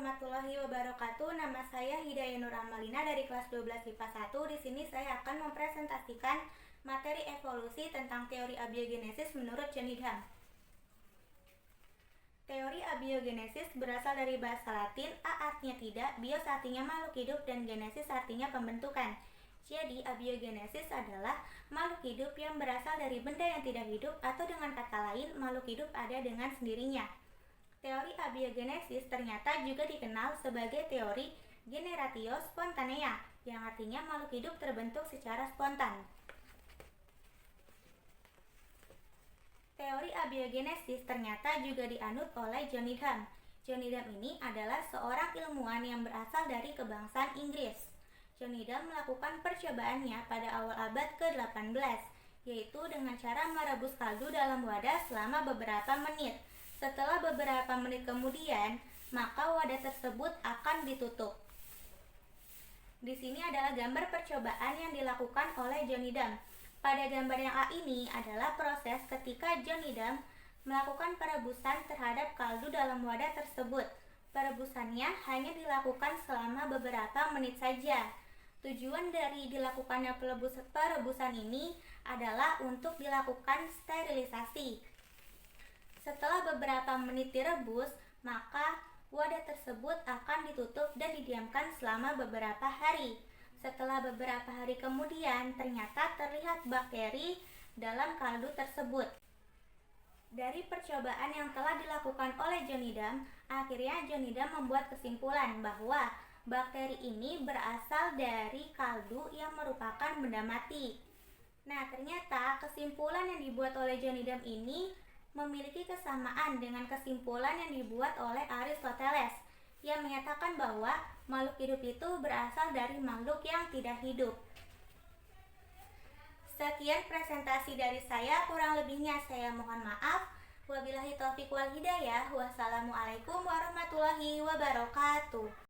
warahmatullahi wabarakatuh. Nama saya Hidayah Nur Amalina dari kelas 12 IPA 1. Di sini saya akan mempresentasikan materi evolusi tentang teori abiogenesis menurut John Needham. Teori abiogenesis berasal dari bahasa Latin, a artinya tidak, bios artinya makhluk hidup, dan genesis artinya pembentukan. Jadi, abiogenesis adalah makhluk hidup yang berasal dari benda yang tidak hidup, atau dengan kata lain, makhluk hidup ada dengan sendirinya. Teori abiogenesis ternyata juga dikenal sebagai teori generatio spontanea, yang artinya makhluk hidup terbentuk secara spontan. Teori abiogenesis ternyata juga dianut oleh John Needham. John Needham ini adalah seorang ilmuwan yang berasal dari kebangsaan Inggris. John Needham melakukan percobaannya pada awal abad ke-18, yaitu dengan cara merebus kaldu dalam wadah selama beberapa menit. Setelah beberapa menit kemudian, maka wadah tersebut akan ditutup. Di sini adalah gambar percobaan yang dilakukan oleh John Needham. Pada gambar yang A ini adalah proses ketika John Needham melakukan perebusan terhadap kaldu dalam wadah tersebut. Perebusannya hanya dilakukan selama beberapa menit saja. Tujuan dari dilakukannya perebusan ini adalah untuk dilakukan sterilisasi. Setelah beberapa menit direbus, maka wadah tersebut akan ditutup dan didiamkan selama beberapa hari. Setelah beberapa hari kemudian, ternyata terlihat bakteri dalam kaldu tersebut. Dari percobaan yang telah dilakukan oleh John Needham, akhirnya John Needham membuat kesimpulan bahwa bakteri ini berasal dari kaldu yang merupakan benda mati. Nah, ternyata kesimpulan yang dibuat oleh John Needham ini memiliki kesamaan dengan kesimpulan yang dibuat oleh Aristoteles, yang menyatakan bahwa makhluk hidup itu berasal dari makhluk yang tidak hidup. Sekian presentasi dari saya, kurang lebihnya saya mohon maaf. Wabillahi taufiq wal hidayah. Wassalamualaikum warahmatullahi wabarakatuh.